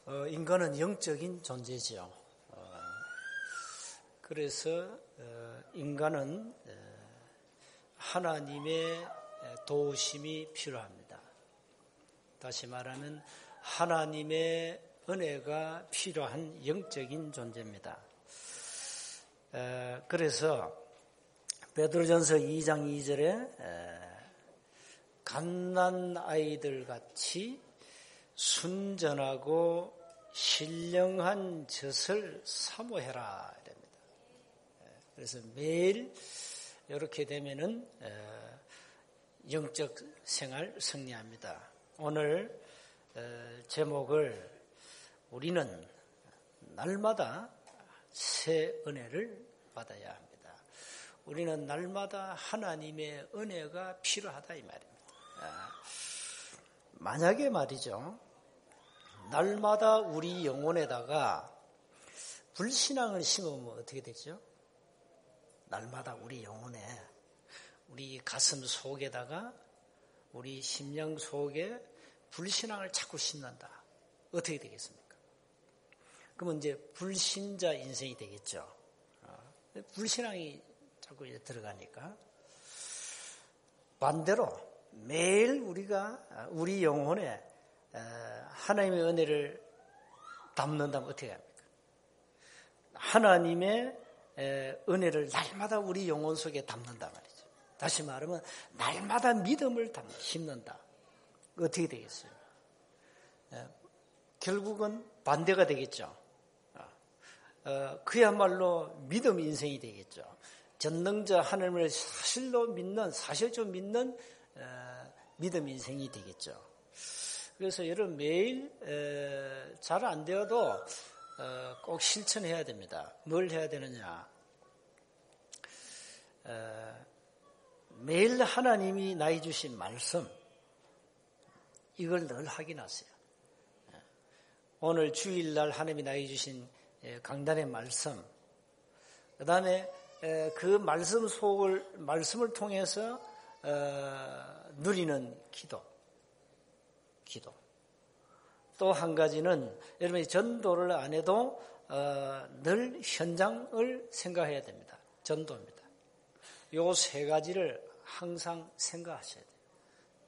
인간은 영적인 존재죠. 그래서 인간은 하나님의 도우심이 필요합니다. 다시 말하면 하나님의 은혜가 필요한 영적인 존재입니다. 그래서 베드로전서 2장 2절에 갓난 아이들 같이 순전하고 신령한 젖을 사모해라 이랍니다. 그래서 매일 이렇게 되면은 영적 생활 승리합니다. 오늘 제목을 우리는 날마다 새 은혜를 받아야 합니다. 우리는 날마다 하나님의 은혜가 필요하다 이 말입니다. 만약에 말이죠. 날마다 우리 영혼에다가 불신앙을 심으면 어떻게 되죠? 날마다 우리 영혼에 우리 가슴 속에다가 우리 심령 속에 불신앙을 자꾸 심는다. 어떻게 되겠습니까? 그러면 이제 불신자 인생이 되겠죠. 불신앙이 자꾸 이제 들어가니까. 반대로 매일 우리가 우리 영혼에 하나님의 은혜를 담는다면 어떻게 합니까? 하나님의 은혜를 날마다 우리 영혼 속에 담는단 말이죠. 다시 말하면 날마다 믿음을 심는다. 어떻게 되겠어요? 결국은 반대가 되겠죠. 그야말로 믿음 인생이 되겠죠. 전능자 하나님을 사실로 믿는 믿음 인생이 되겠죠. 그래서 여러분 매일 잘 안 되어도 꼭 실천해야 됩니다. 뭘 해야 되느냐? 매일 하나님이 나에게 주신 말씀 이걸 늘 확인하세요. 오늘 주일날 하나님이 나에게 주신 강단의 말씀, 그 다음에 그 말씀을 통해서 누리는 기도. 또 한 가지는 여러분이 전도를 안 해도 늘 현장을 생각해야 됩니다. 전도입니다. 요 세 가지를 항상 생각하셔야 돼요.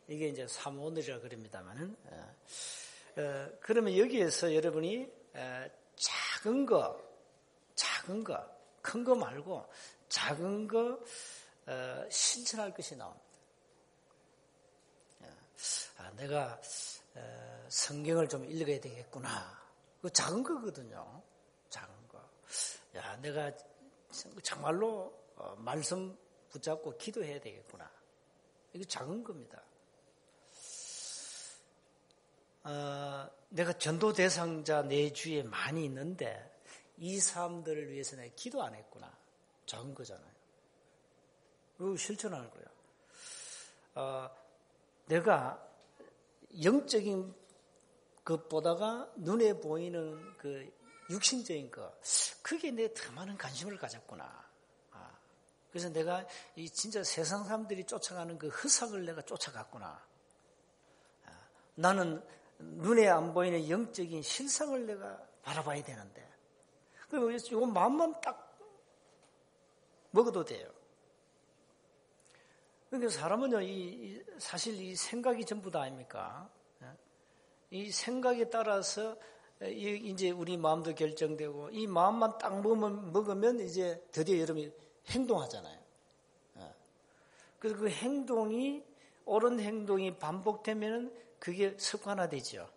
이게 이제 사모늘이라 그럽니다만은. 그러면 여기에서 여러분이 작은 거, 큰 거 말고 작은 거 실천할 것이 나옵니다. 내가 성경을 좀 읽어야 되겠구나. 그 작은 거거든요. 작은 거. 내가 정말로 말씀 붙잡고 기도해야 되겠구나. 이거 작은 겁니다. 내가 전도 대상자 내 주위에 많이 있는데 이 사람들을 위해서 내가 기도 안 했구나. 작은 거잖아요. 그리고 실천하는 거예요. 내가 영적인 것보다가 눈에 보이는 그 육신적인 것, 그게 내 더 많은 관심을 가졌구나. 그래서 내가 이 진짜 세상 사람들이 쫓아가는 그 흑삭을 내가 쫓아갔구나. 나는 눈에 안 보이는 영적인 실상을 내가 바라봐야 되는데. 그럼 이거 마음만 딱 먹어도 돼요. 그러니까 사람은요, 사실 이 생각이 전부다 아닙니까? 이 생각에 따라서 이제 우리 마음도 결정되고 이 마음만 딱 먹으면 이제 드디어 여러분이 행동하잖아요. 그래서 그 행동이 옳은 행동이 반복되면은 그게 습관화되죠.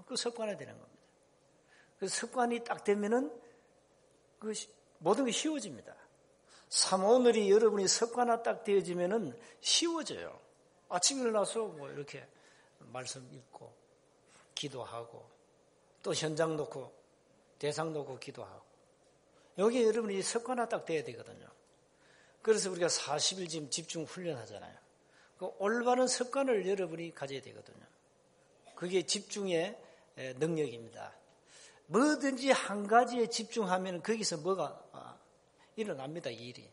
그 습관화되는 겁니다. 그 습관이 딱 되면은 그 모든 게 쉬워집니다. 사모늘이 여러분이 습관화 딱 되어지면은 쉬워져요. 아침에 일어나서 뭐 이렇게 말씀 읽고 기도하고 또 현장 놓고 대상 놓고 기도하고 여기에 여러분이 습관화 딱 돼야 되거든요. 그래서 우리가 40일 지금 집중 훈련하잖아요. 그 올바른 습관을 여러분이 가져야 되거든요. 그게 집중의 능력입니다. 뭐든지 한 가지에 집중하면 거기서 뭐가 일어납니다. 이 일이.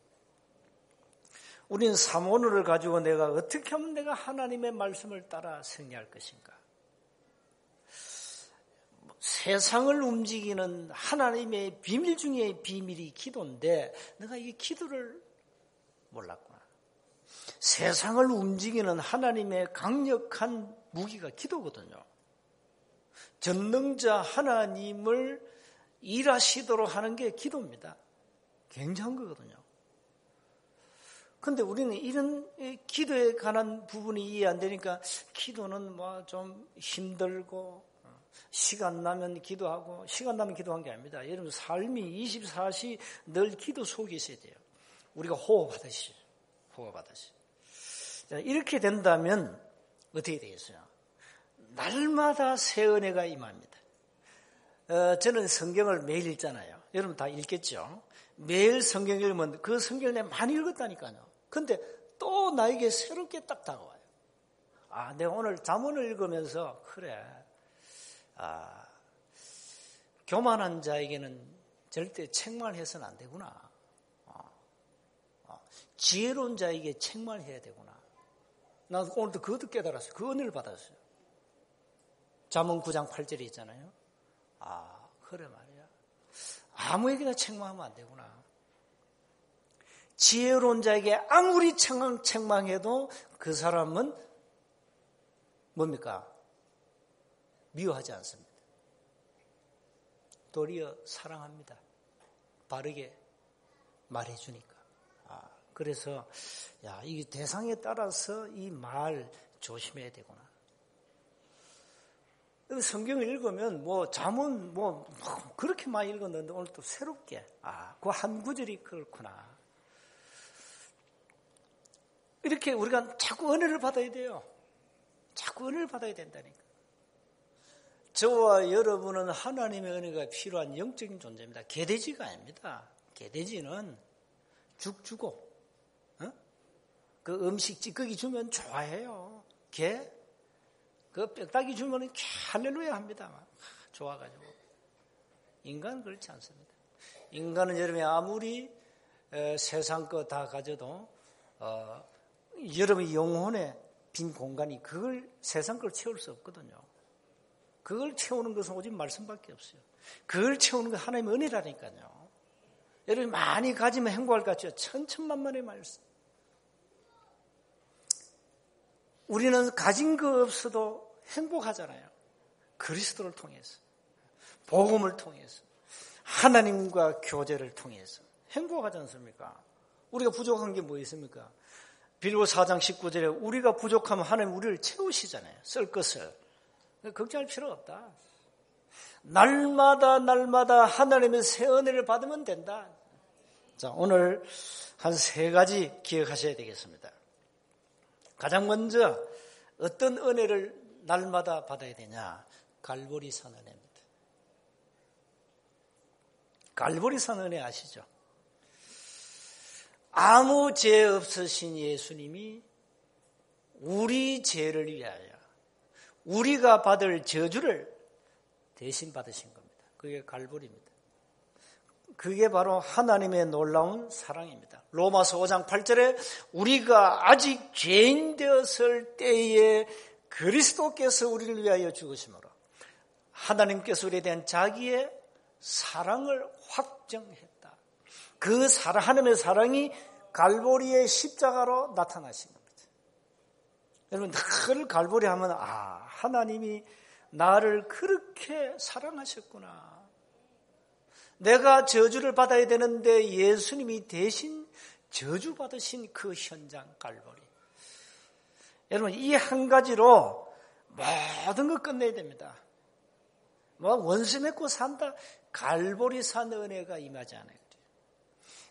우리는 사모늘을 가지고 내가 어떻게 하면 내가 하나님의 말씀을 따라 승리할 것인가. 세상을 움직이는 하나님의 비밀 중에 비밀이 기도인데 내가 이 기도를 몰랐구나. 세상을 움직이는 하나님의 강력한 무기가 기도거든요. 전능자 하나님을 일하시도록 하는 게 기도입니다. 굉장한 거거든요. 그런데 우리는 이런 기도에 관한 부분이 이해 안 되니까 기도는 뭐 좀 힘들고 시간 나면 기도하고 시간 나면 기도한 게 아닙니다. 여러분 삶이 24시 늘 기도 속에 있어야 돼요. 우리가 호흡하듯이. 자, 이렇게 된다면 어떻게 되겠어요? 날마다 새 은혜가 임합니다. 저는 성경을 매일 읽잖아요. 여러분 다 읽겠죠? 매일 성경 읽으면 그 성경을 내가 많이 읽었다니까요. 근데 또 나에게 새롭게 딱 다가와요. 아, 내가 오늘 잠언을 읽으면서 그래. 교만한 자에게는 절대 책망해서는 안 되구나. 지혜로운 자에게 책망해야 되구나. 나 오늘도 그것도 깨달았어요. 그 은혜를 받았어요. 잠언 9장 8절에 있잖아요. 그래 말이야. 아무에게나 책망하면 안 되구나. 지혜로운 자에게 아무리 책망해도 그 사람은 뭡니까? 미워하지 않습니다. 도리어 사랑합니다. 바르게 말해주니까. 그래서 이 대상에 따라서 이 말 조심해야 되구나. 성경을 읽으면 잠언 그렇게 많이 읽었는데 오늘 또 새롭게 그 한 구절이 그렇구나. 이렇게 우리가 자꾸 은혜를 받아야 돼요. 자꾸 은혜를 받아야 된다니까. 저와 여러분은 하나님의 은혜가 필요한 영적인 존재입니다. 개돼지가 아닙니다. 개돼지는 죽 주고 그 음식 찌꺼기 주면 좋아해요. 개 그 뼈다귀 주면 할렐루야 합니다. 좋아가지고. 인간은 그렇지 않습니다. 인간은 여러분이 아무리 세상 거 다 가져도 여러분의 영혼의 빈 공간이 그걸 세상 걸 채울 수 없거든요. 그걸 채우는 것은 오직 말씀밖에 없어요. 그걸 채우는 건 하나님의 은혜라니까요. 여러분이 많이 가지면 행복할 것 같죠. 천천만만의 말씀. 우리는 가진 거 없어도 행복하잖아요. 그리스도를 통해서, 복음을 통해서, 하나님과 교제를 통해서 행복하지 않습니까? 우리가 부족한 게 뭐 있습니까? 빌보 4장 19절에 우리가 부족하면 하나님 우리를 채우시잖아요. 쓸 것을. 걱정할 필요가 없다. 날마다 하나님의 새 은혜를 받으면 된다. 자, 오늘 한 3가지 기억하셔야 되겠습니다. 가장 먼저 어떤 은혜를 날마다 받아야 되냐? 갈보리산 은혜입니다. 갈보리산 은혜 아시죠? 아무 죄 없으신 예수님이 우리 죄를 위하여 우리가 받을 저주를 대신 받으신 겁니다. 그게 갈보리입니다. 그게 바로 하나님의 놀라운 사랑입니다. 로마서 5장 8절에 우리가 아직 죄인 되었을 때에 그리스도께서 우리를 위하여 죽으심으로 하나님께서 우리에 대한 자기의 사랑을 확정했다. 그 하나님의 사랑이 갈보리의 십자가로 나타나신 겁니다. 여러분 늘 갈보리 하면 하나님이 나를 그렇게 사랑하셨구나. 내가 저주를 받아야 되는데 예수님이 대신 저주받으신 그 현장 갈보리. 여러분 이 한 가지로 모든 걸 끝내야 됩니다. 원수 맺고 산다. 갈보리산 은혜가 임하지 않아요.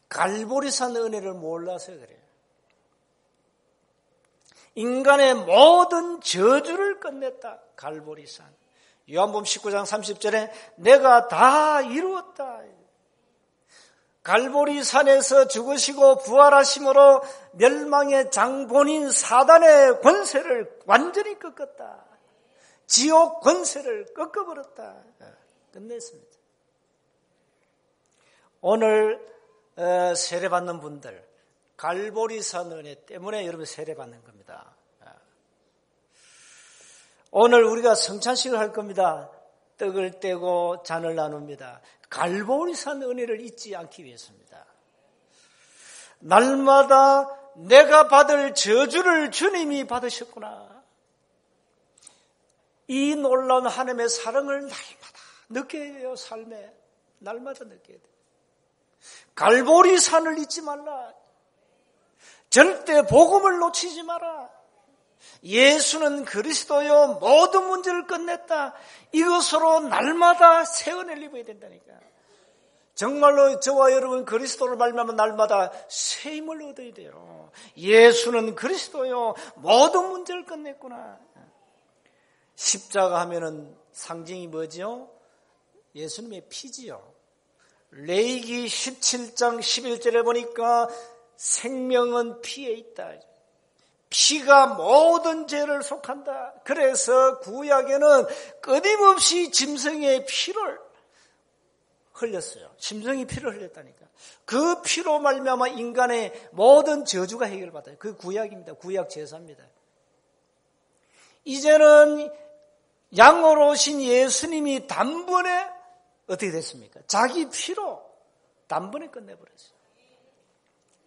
갈보리산 은혜를 몰라서 그래요. 인간의 모든 저주를 끝냈다. 갈보리산. 요한복음 19장 30절에 내가 다 이루었다. 갈보리산에서 죽으시고 부활하심으로 멸망의 장본인 사단의 권세를 완전히 꺾었다. 지옥 권세를 꺾어버렸다. 끝냈습니다. 오늘 세례받는 분들 갈보리산 은혜 때문에 여러분 세례받는 겁니다. 오늘 우리가 성찬식을 할 겁니다. 떡을 떼고 잔을 나눕니다. 갈보리산 은혜를 잊지 않기 위해서입니다. 날마다 내가 받을 저주를 주님이 받으셨구나. 이 놀라운 하나님의 사랑을 날마다 느껴야 돼요. 삶에 날마다 느껴야 돼요. 갈보리산을 잊지 말라. 절대 복음을 놓치지 마라. 예수는 그리스도요, 모든 문제를 끝냈다. 이것으로 날마다 새 은혜를 입어야 된다니까. 정말로 저와 여러분 그리스도를 말미암아 날마다 새 힘을 얻어야 돼요. 예수는 그리스도요, 모든 문제를 끝냈구나. 십자가 하면은 상징이 뭐죠? 예수님의 피지요. 레위기 17장 11절에 보니까 생명은 피에 있다. 피가 모든 죄를 속한다. 그래서 구약에는 끊임없이 짐승의 피를 흘렸어요. 짐승이 피를 흘렸다니까. 그 피로 말미암아 인간의 모든 저주가 해결받아요. 그 구약입니다. 구약 제사입니다. 이제는 양으로 오신 예수님이 단번에 어떻게 됐습니까? 자기 피로 단번에 끝내버렸어요.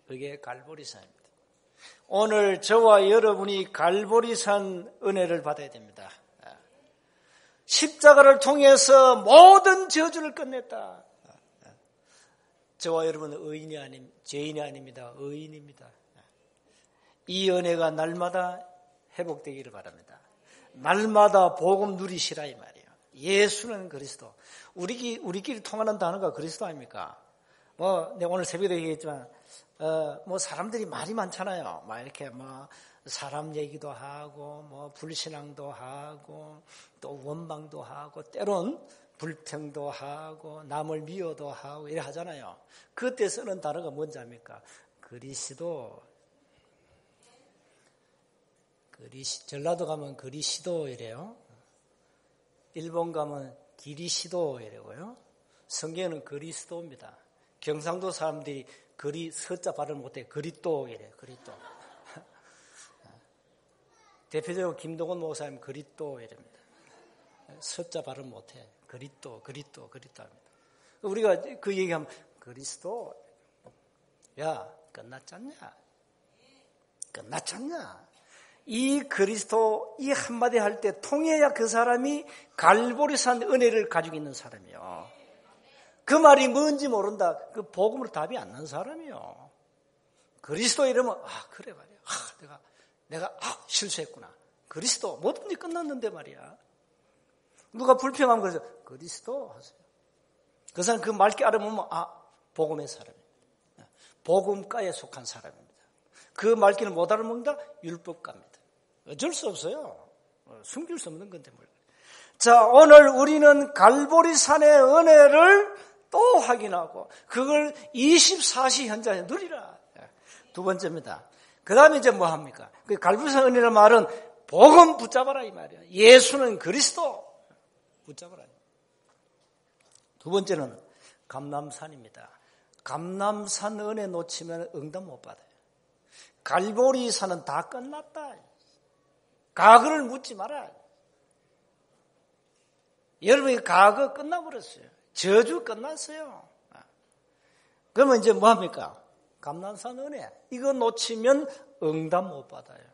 그게 갈보리산입니다. 오늘 저와 여러분이 갈보리산 은혜를 받아야 됩니다. 십자가를 통해서 모든 저주를 끝냈다. 저와 여러분은 의인이 아닙니다. 죄인이 아닙니다. 의인입니다. 이 은혜가 날마다 회복되기를 바랍니다. 날마다 복음 누리시라 이 말이에요. 예수는 그리스도. 우리끼리 통하는 단어가 그리스도 아닙니까? 내가 오늘 새벽에 얘기했지만, 사람들이 말이 많잖아요. 이렇게 사람 얘기도 하고, 불신앙도 하고, 또 원망도 하고, 때론 불평도 하고, 남을 미워도 하고, 이래 하잖아요. 그때 쓰는 단어가 뭔지 압니까? 그리스도. 전라도 가면 그리시도 이래요. 일본 가면 기리시도 이래고요. 성경에는 그리스도입니다. 경상도 사람들이 서자 발음 못해. 그리또 이래. 그리또. 대표적으로 김동원 목사님 그리또 이랍니다. 서자 발음 못해. 그리또 합니다. 우리가 그 얘기하면 그리스도. 야, 끝났잖냐? 이 그리스도 이 한마디 할 때 통해야 그 사람이 갈보리산 은혜를 가지고 있는 사람이요. 그 말이 뭔지 모른다. 그 복음으로 답이 안 난 사람이요. 그리스도 이러면 그래 말이야. 내가 실수했구나. 그리스도 뭐든지 끝났는데 말이야. 누가 불평하면 그래서 그리스도 하세요. 그 사람 그 말 깨알으면 복음의 사람입니다. 복음가에 속한 사람입니다. 그 말귀를 못 알아먹는다? 율법가입니다. 어쩔 수 없어요. 숨길 수 없는 건데 뭘. 자, 오늘 우리는 갈보리산의 은혜를 또 확인하고 그걸 24시 현장에 누리라. 두 번째입니다. 그 다음에 이제 뭐 합니까? 그 갈보리산 은혜라는 말은 복음 붙잡아라 이 말이에요. 예수는 그리스도 붙잡아라. 두 번째는 감람산입니다. 감람산 은혜 놓치면 응답 못 받아요. 갈보리산은 다 끝났다. 과거를 묻지 마라. 여러분이 과거 끝나버렸어요. 저주 끝났어요. 그러면 이제 뭐 합니까? 감람산 은혜. 이거 놓치면 응답 못 받아요.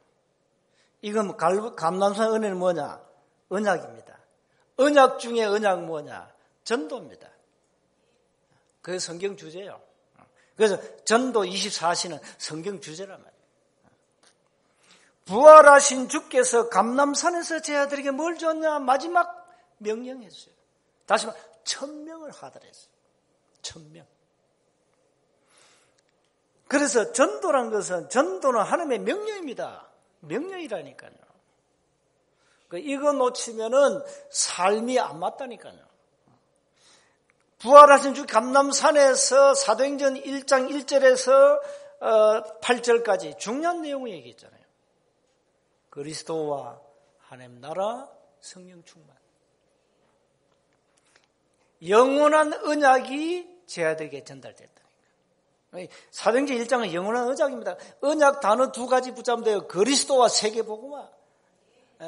이건 감람산 은혜는 뭐냐? 언약입니다. 언약 중에 언약 뭐냐? 전도입니다. 그게 성경 주제예요. 그래서 전도 24시는 성경 주제란 말이에요. 부활하신 주께서 감람산에서 제 아들에게 뭘 줬냐? 마지막 명령했어요. 다시 말해 1000명을 하더랬어요. 1000명. 그래서 전도는 하나님의 명령입니다. 명령이라니까요. 이거 놓치면은 삶이 안 맞다니까요. 부활하신 주 감람산에서 사도행전 1장 1절에서 8절까지 중요한 내용을 얘기했잖아요. 그리스도와 하나님 나라 성령 충만. 영원한 언약이 제 아들에게 전달됐다니까. 사도행전 1장은 영원한 언약입니다. 언약 단어 두 가지 붙잡으면 돼요. 그리스도와 세계복음화.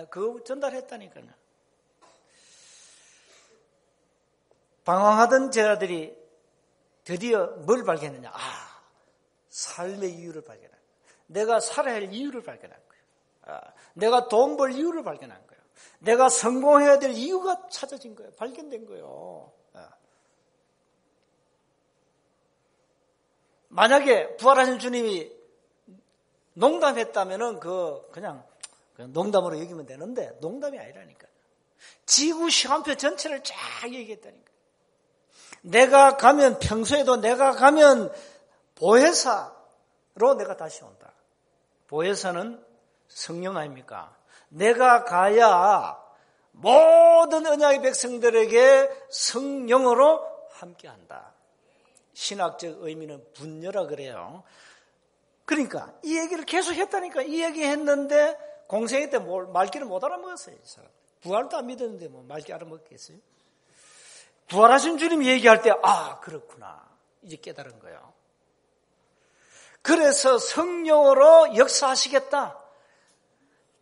그거 전달했다니까요. 방황하던 제자들이 드디어 뭘 발견했냐? 삶의 이유를 발견한 거예요. 내가 살아야 할 이유를 발견한 거예요. 내가 돈 벌 이유를 발견한 거예요. 내가 성공해야 될 이유가 찾아진 거예요. 발견된 거예요. 만약에 부활하신 주님이 농담했다면은 그냥 농담으로 여기면 되는데 농담이 아니라니까요. 지구 시간표 전체를 쫙 얘기했다니까요. 내가 가면 평소에도 내가 가면 보혜사로 내가 다시 온다. 보혜사는 성령 아닙니까? 내가 가야 모든 언약의 백성들에게 성령으로 함께한다. 신학적 의미는 분녀라 그래요. 그러니까 이 얘기를 계속 했다니까. 이 얘기 했는데 공생애 때 말귀를 못 알아먹었어요. 이 사람. 부활도 안 믿었는데 말귀 알아먹겠어요? 부활하신 주님이 얘기할 때 그렇구나. 이제 깨달은 거예요. 그래서 성령으로 역사하시겠다.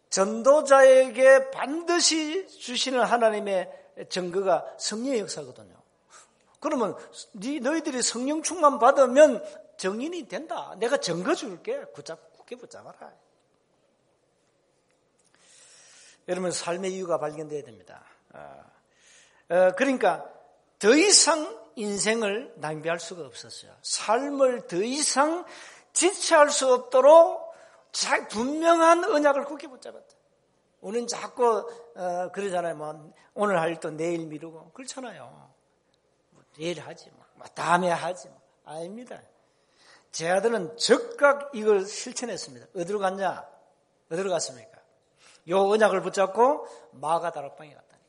전도자에게 반드시 주시는 하나님의 증거가 성령의 역사거든요. 그러면 너희들이 성령 충만 받으면 정인이 된다. 내가 증거 줄게. 굳게 붙잡아라. 여러분 삶의 이유가 발견돼야 됩니다. 그러니까 더 이상 인생을 낭비할 수가 없었어요. 삶을 더 이상 지체할 수 없도록 분명한 언약을 굳게 붙잡았다. 우리는 자꾸 그러잖아요. 오늘 할 일도 내일 미루고 그렇잖아요. 내일 하지 다음에 하지 아닙니다. 제 아들은 즉각 이걸 실천했습니다. 어디로 갔냐? 어디로 갔습니까? 요 언약을 붙잡고 마가다락방에 갔다니까요.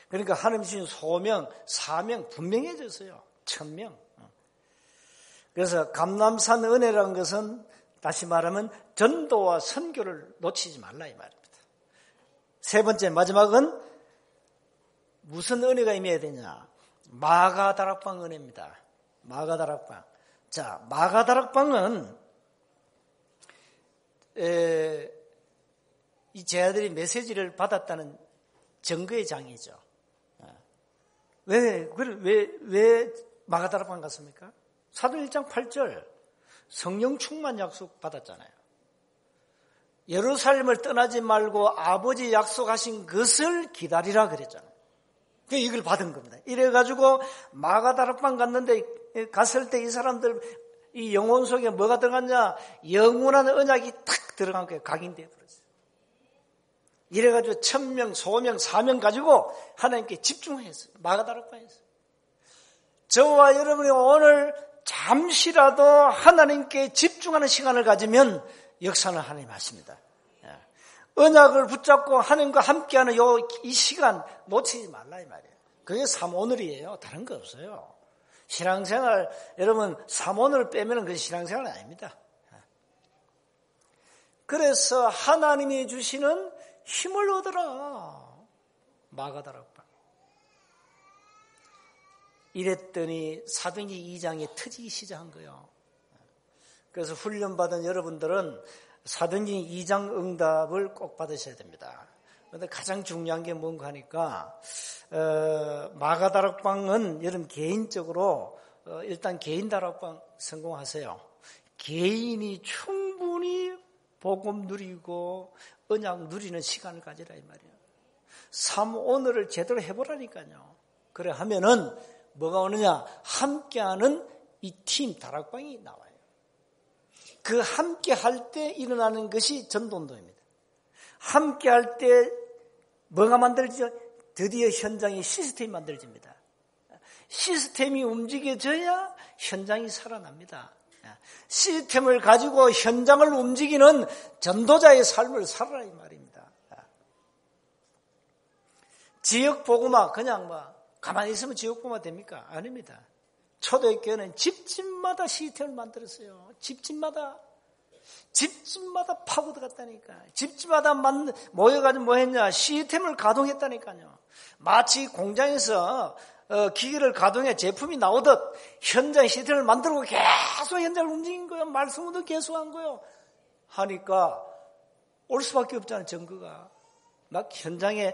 그러니까 하나님 주신 소명, 사명 분명해졌어요. 천명. 그래서 감람산 은혜라는 것은 다시 말하면 전도와 선교를 놓치지 말라 이 말입니다. 세 번째 마지막은 무슨 은혜가 임해야 되냐? 마가다락방 은혜입니다. 마가다락방. 자, 마가다락방은 이 제자들이 메시지를 받았다는 증거의 장이죠. 왜 마가다락방 갔습니까? 사도행 1장 8절 성령 충만 약속 받았잖아요. 예루살렘을 떠나지 말고 아버지 약속하신 것을 기다리라 그랬잖아요. 이걸 받은 겁니다. 이래가지고 마가다락방 갔을 때 이 사람들 이 영혼 속에 뭐가 들어갔냐? 영원한 언약이 탁 들어간 거예요. 각인되어 버렸어요. 이래가지고 천명, 소명, 사명 가지고 하나님께 집중했어요. 마가다락방에서. 저와 여러분이 오늘 잠시라도 하나님께 집중하는 시간을 가지면 역사는 하나님 하십니다. 언약을 붙잡고 하나님과 함께하는 이 시간 놓치지 말라 이 말이에요. 그게 삼오늘이에요. 다른 거 없어요. 신앙생활 여러분 삼오늘을 빼면 그게 신앙생활은 아닙니다. 그래서 하나님이 주시는 힘을 얻어라. 마가다락방. 이랬더니 사도행전 2장에 터지기 시작한 거예요. 그래서 훈련받은 여러분들은 사도행전 2장 응답을 꼭 받으셔야 됩니다. 그런데 가장 중요한 게 뭔가 하니까 마가다락방은 여러분 개인적으로 일단 개인 다락방 성공하세요. 개인이 충분히 복음 누리고 언약 누리는 시간을 가지라 이 말이에요. 삼오늘을 제대로 해보라니까요. 그래 하면은 뭐가 오느냐? 함께하는 이 팀 다락방이 나와요. 그 함께할 때 일어나는 것이 전도운동입니다. 함께할 때 뭐가 만들어지죠? 드디어 현장에 시스템이 만들어집니다. 시스템이 움직여져야 현장이 살아납니다. 시스템을 가지고 현장을 움직이는 전도자의 삶을 살아라 이 말입니다. 지역복음화 그냥 가만히 있으면 지역복음화 됩니까? 아닙니다. 초대교회는 집집마다 시스템을 만들었어요. 집집마다 파고들었다니까. 집집마다 모여가지고 뭐 했냐? 시스템을 가동했다니까요. 마치 공장에서 기계를 가동해 제품이 나오듯 현장 시스템을 만들고 계속 현장을 움직인 거예요. 말씀도 계속한 거예요. 하니까 올 수밖에 없잖아요. 증거가. 막 현장에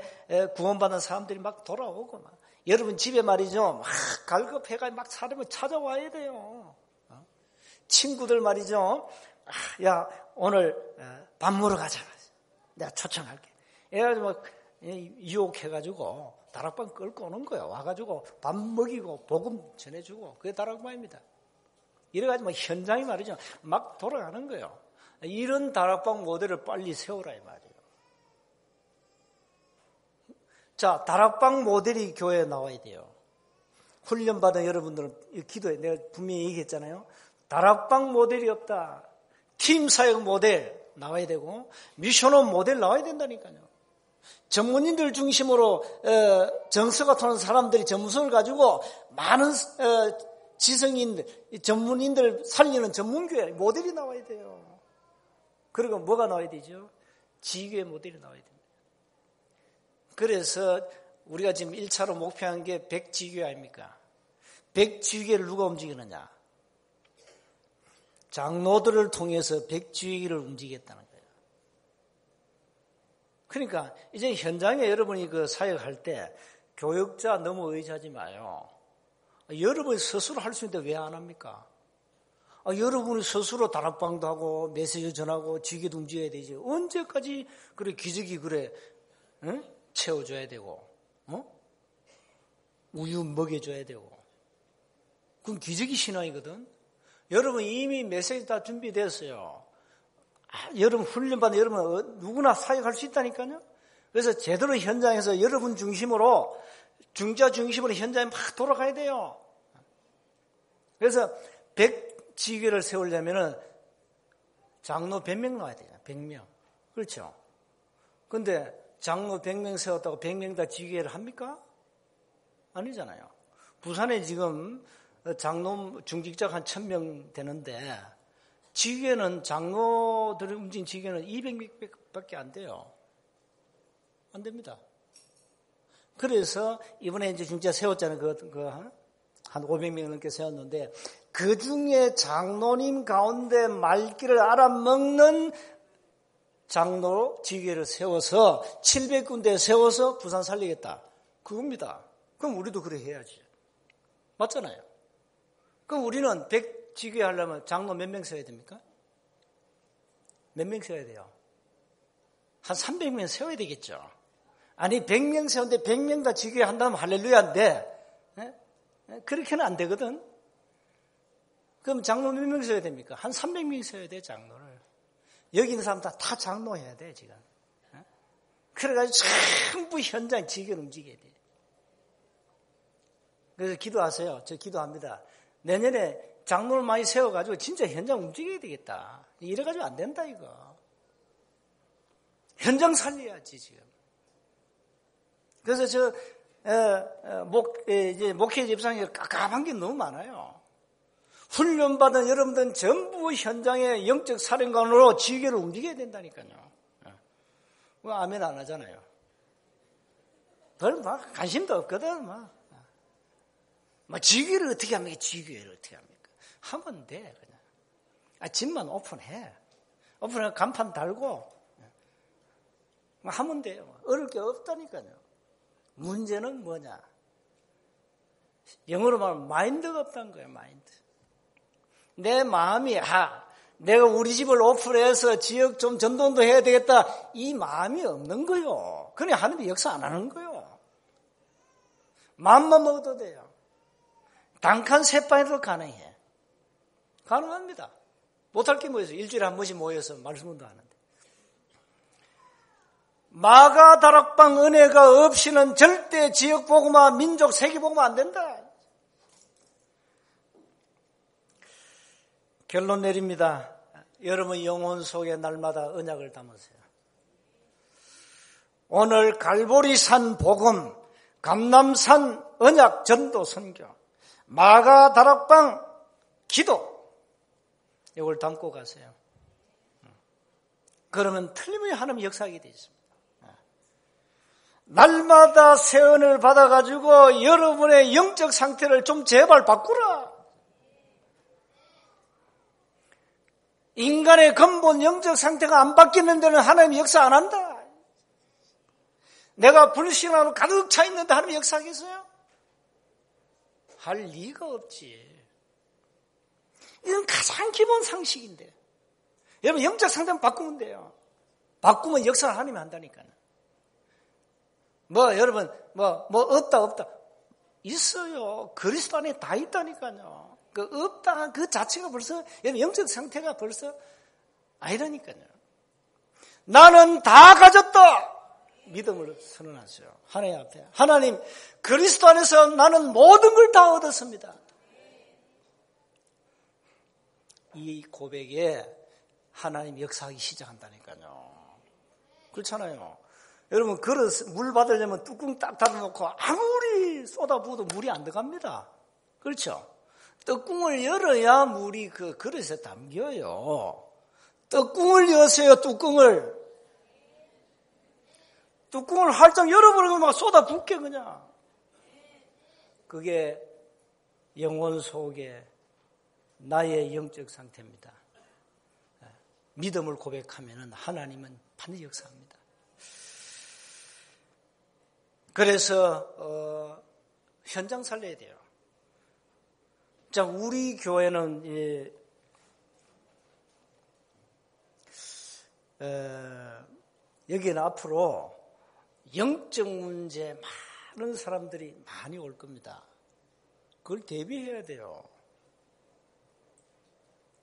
구원받은 사람들이 막 돌아오고 여러분 집에 말이죠. 막 갈급해가 막 사람을 찾아와야 돼요. 친구들 말이죠. 야, 오늘 밥 먹으러 가자. 내가 초청할게. 이래가지고 막 유혹해가지고 다락방 끌고 오는 거예요. 와가지고 밥 먹이고 복음 전해주고 그게 다락방입니다. 이래가지고 막 현장이 말이죠. 막 돌아가는 거예요. 이런 다락방 모델을 빨리 세우라 이 말이에요. 자, 다락방 모델이 교회에 나와야 돼요. 훈련받은 여러분들은 기도해. 내가 분명히 얘기했잖아요. 다락방 모델이 없다. 팀 사역 모델 나와야 되고 미션업 모델 나와야 된다니까요. 전문인들 중심으로 정서가 통하는 사람들이 전문성을 가지고 많은 지성인들, 전문인들 살리는 전문교회 모델이 나와야 돼요. 그리고 뭐가 나와야 되죠? 지교회 모델이 나와야 됩니다. 그래서 우리가 지금 1차로 목표한 게 100지교회 아닙니까? 100지교회를 누가 움직이느냐? 장로들을 통해서 100지교회를 움직이겠다는 거예요. 그러니까 이제 현장에 여러분이 그 사역할 때 교역자 너무 의지하지 마요. 여러분이 스스로 할 수 있는데 왜 안 합니까? 여러분이 스스로 다락방도 하고 메시지 전하고 지교도 움직여야 되지. 언제까지 그래 기저귀 그래 응? 채워줘야 되고 우유 먹여줘야 되고 그건 기저귀 신앙이거든. 여러분 이미 메시지 다 준비됐어요. 여러분 훈련받은 여러분 누구나 사역할 수 있다니까요. 그래서 제대로 현장에서 여러분 중심으로 중자 중심으로 현장에 막 돌아가야 돼요. 그래서 100지교회를 세우려면은 장로 100명 나와야 돼요. 100명. 그렇죠. 근데 장로 100명 세웠다고 100명 다 지교회를 합니까? 아니잖아요. 부산에 지금 장로 중직자가 한 1000명 되는데 지교회는 장로들이 움직인 지교회는 200명밖에 안 돼요. 안 됩니다. 그래서 이번에 이제 중직자 세웠잖아요. 한 500명 넘게 세웠는데 그 중에 장로님 가운데 말귀를 알아먹는 장로 지교회를 세워서 700군데 세워서 부산 살리겠다. 그겁니다. 그럼 우리도 그래 해야지. 맞잖아요. 그럼 우리는 100지교회 하려면 장로 몇 명 세워야 됩니까? 몇 명 세워야 돼요? 한 300명 세워야 되겠죠. 아니 100명 세웠는데 100명 다 지교회 한다면 할렐루야인데 그렇게는 안 되거든. 그럼 장로 몇 명 세워야 됩니까? 한 300명 세워야 돼 장로를. 여기 있는 사람 다 장로해야 돼 지금. 그래가지고 전부 현장 지교를 움직여야 돼. 그래서 기도하세요. 저 기도합니다. 내년에 장로를 많이 세워가지고 진짜 현장 움직여야 되겠다. 이래가지고 안 된다 이거. 현장 살려야지 지금. 그래서 목회 집사님이 깝깝한 게 너무 많아요. 훈련받은 여러분들은 전부 현장의 영적 사령관으로 지교를 움직여야 된다니까요. 왜 아멘 안 하잖아요. 별 막 관심도 없거든. 막 지교를 어떻게 합니까? 지교를 어떻게 합니까? 하면 돼 그냥. 집만 오픈해. 오픈해 간판 달고 하면 돼요. 어려울 게 없다니까요. 문제는 뭐냐? 영어로 말하면 마인드가 없다는 거예요. 마인드. 내 마음이 내가 우리 집을 오픈해서 지역 좀 전도도 해야 되겠다. 이 마음이 없는 거예요. 그냥 하나님이 역사 안 하는 거예요. 마음만 먹어도 돼요. 단칸 셋반이라도 가능해. 가능합니다. 못할 게 뭐였어요? 일주일에 한 번씩 모여서 말씀도 하는데. 마가 다락방 은혜가 없이는 절대 지역 복음화, 민족 세계 복음화 안 된다. 결론 내립니다. 여러분 영혼 속에 날마다 언약을 담으세요. 오늘 갈보리산 복음, 감남산 언약 전도 선교, 마가 다락방 기도 이걸 담고 가세요. 그러면 틀림없이 하나님 역사하게 되어 있습니다. 날마다 세언을 받아가지고 여러분의 영적 상태를 좀 제발 바꾸라. 인간의 근본 영적 상태가 안 바뀌는 데는 하나님이 역사 안 한다. 내가 불신앙으로 가득 차 있는데 하나님이 역사하겠어요? 할 리가 없지. 이건 가장 기본 상식인데. 여러분 영적 상태만 바꾸면 돼요. 바꾸면 역사를 하나님이 한다니까요. 여러분 없다 있어요. 그리스도 안에 다 있다니까요. 그 없다 그 자체가 벌써 여러분 영적 상태가 벌써 아니라니까요. 나는 다 가졌다. 믿음을 선언하세요. 하나님 앞에. 하나님 그리스도 안에서 나는 모든 걸 다 얻었습니다. 이 고백에 하나님 역사하기 시작한다니까요. 그렇잖아요. 여러분 그릇 물 받으려면 뚜껑 딱 닫아놓고 아무리 쏟아부어도 물이 안 들어갑니다. 그렇죠? 뚜껑을 열어야 물이 그 그릇에 담겨요. 뚜껑을 여세요. 뚜껑을 활짝 열어버리면 막 쏟아붓게 그냥. 그게 영혼 속에 나의 영적 상태입니다. 믿음을 고백하면 하나님은 반드시 역사합니다. 그래서 현장 살려야 돼요. 자, 우리 교회는 여기는 앞으로 영적 문제 많은 사람들이 많이 올 겁니다. 그걸 대비해야 돼요.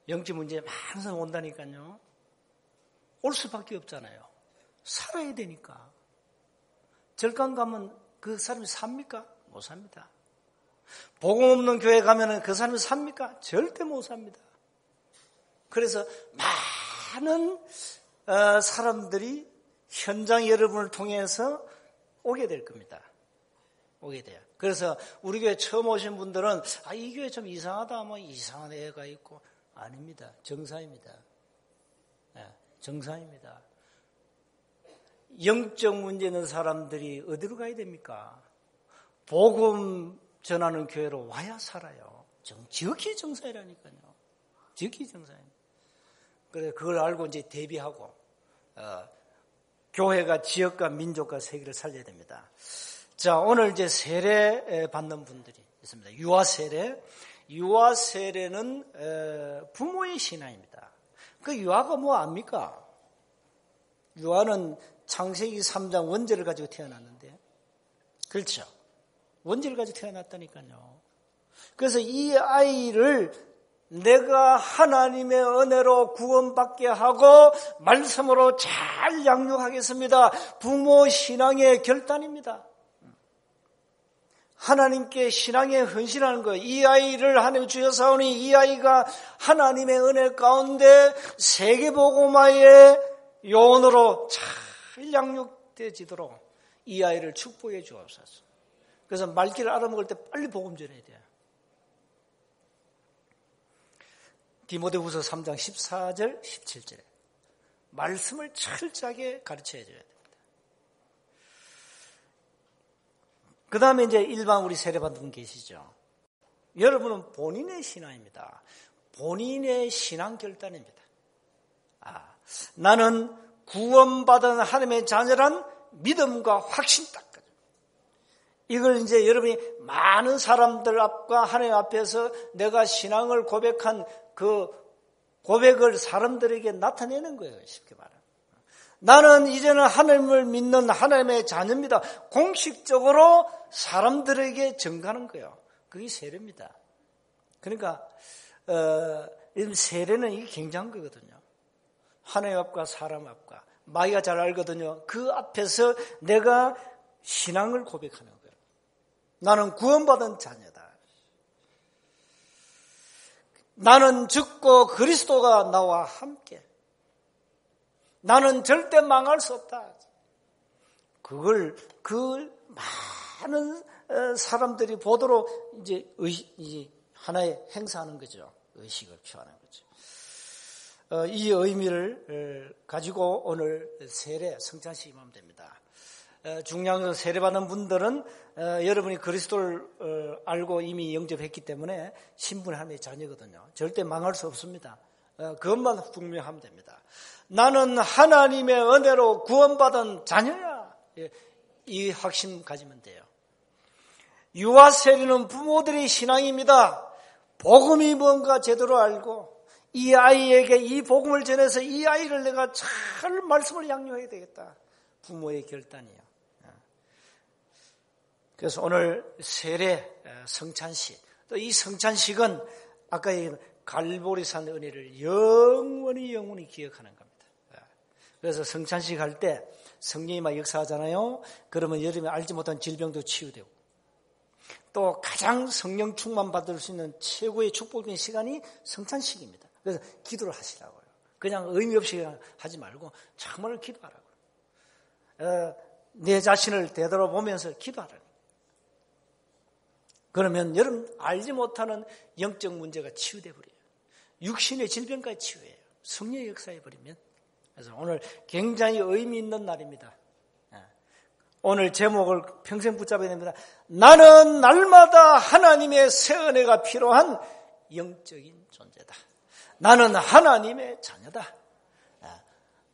영적 문제 많은 사람 온다니까요. 올 수밖에 없잖아요. 살아야 되니까. 절간 가면 그 사람이 삽니까? 못 삽니다. 복음 없는 교회 가면 그 사람이 삽니까? 절대 못 삽니다. 그래서 많은 사람들이 현장 여러분을 통해서 오게 될 겁니다. 오게 돼요. 그래서 우리 교회 처음 오신 분들은 이 교회 좀 이상하다, 이상한 애가 있고 아닙니다. 정상입니다. 정상입니다. 영적 문제 있는 사람들이 어디로 가야 됩니까? 복음 전하는 교회로 와야 살아요. 지극히 정상이라니까요. 지극히 정상입니다. 그래서 그걸 알고 이제 대비하고 교회가 지역과 민족과 세계를 살려야 됩니다. 자, 오늘 이제 세례 받는 분들이 있습니다. 유아 세례. 유아 세례는 부모의 신앙입니다. 그 유아가 뭐 압니까? 유아는 창세기 3장 원죄를 가지고 태어났는데, 그렇죠? 원죄를 가지고 태어났다니까요. 그래서 이 아이를 내가 하나님의 은혜로 구원받게 하고 말씀으로 잘 양육하겠습니다. 부모 신앙의 결단입니다. 하나님께 신앙에 헌신하는 거예요. 이 아이를 하나님 주셔사오니 이 아이가 하나님의 은혜 가운데 세계복음화의 요원으로 잘 양육되어지도록 이 아이를 축복해 주옵소서. 그래서 말귀를 알아먹을 때 빨리 복음 전해야 돼요. 디모데후서 3장 14절 17절에 말씀을 철저하게 가르쳐야 돼요. 그 다음에 이제 일반 우리 세례받은 분 계시죠. 여러분은 본인의 신앙입니다. 본인의 신앙 결단입니다. 나는 구원받은 하나님의 자녀란 믿음과 확신 딱. 이걸 이제 여러분이 많은 사람들 앞과 하나님 앞에서 내가 신앙을 고백한 그 고백을 사람들에게 나타내는 거예요. 쉽게 말하면. 나는 이제는 하나님을 믿는 하나님의 자녀입니다. 공식적으로 사람들에게 증가하는 거예요. 그게 세례입니다. 그러니까 세례는 이게 굉장한 거거든요. 하나님 앞과 사람 앞과 마귀가 잘 알거든요. 그 앞에서 내가 신앙을 고백하는 거예요. 나는 구원받은 자녀다. 나는 죽고 그리스도가 나와 함께. 나는 절대 망할 수 없다. 그걸 많은 사람들이 보도록 이제 하나의 행사하는 거죠. 의식을 표하는 거죠. 이 의미를 가지고 오늘 세례 성찬식 임하면 됩니다. 중요한 건 세례받는 분들은 여러분이 그리스도를 알고 이미 영접했기 때문에 신분이 하나님의 자녀거든요. 절대 망할 수 없습니다. 그것만 분명하면 됩니다. 나는 하나님의 은혜로 구원받은 자녀야. 이 확신 가지면 돼요. 유아 세리는 부모들의 신앙입니다. 복음이 뭔가 제대로 알고 이 아이에게 이 복음을 전해서 이 아이를 내가 잘 말씀을 양육해야 되겠다. 부모의 결단이에요. 그래서 오늘 세례 성찬식, 또 이 성찬식은 아까 얘기한 갈보리산 은혜를 영원히 기억하는 겁니다. 그래서 성찬식 할 때 성령이 막 역사하잖아요. 그러면 여러분이 알지 못한 질병도 치유되고, 또 가장 성령 충만 받을 수 있는 최고의 축복적인 시간이 성찬식입니다. 그래서 기도를 하시라고요. 그냥 의미 없이 하지 말고 정말 기도하라고요. 내 자신을 되돌아보면서 기도하라고요. 그러면 여러분 알지 못하는 영적 문제가 치유돼 버려요. 육신의 질병까지 치유해요. 성령의 역사해 버리면. 그래서 오늘 굉장히 의미 있는 날입니다. 오늘 제목을 평생 붙잡아야 됩니다. 나는 날마다 하나님의 새 은혜가 필요한 영적인 존재다. 나는 하나님의 자녀다.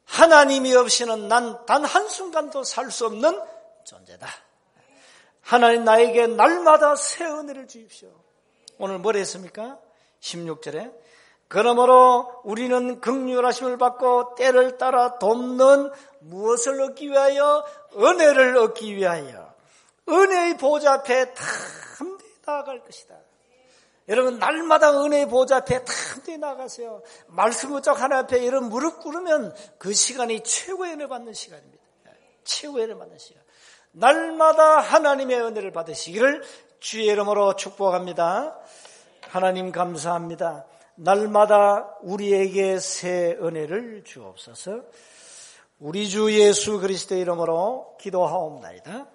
하나님이 없이는 난 단 한순간도 살 수 없는 존재다. 하나님 나에게 날마다 새 은혜를 주십시오. 오늘 뭘 했습니까? 16절에 그러므로 우리는 긍휼하심을 받고 때를 따라 돕는 무엇을 얻기 위하여? 은혜를 얻기 위하여 은혜의 보좌 앞에 담대히 나아갈 것이다. 여러분 날마다 은혜의 보좌 앞에 담대히 나아가세요. 말씀 붙잡고 하나님 앞에 여러분 무릎 꿇으면 그 시간이 최고의 은혜 받는 시간입니다. 최고의 은혜 받는 시간. 날마다 하나님의 은혜를 받으시기를 주의 이름으로 축복합니다. 하나님 감사합니다. 날마다 우리에게 새 은혜를 주옵소서. 우리 주 예수 그리스도의 이름으로 기도하옵나이다.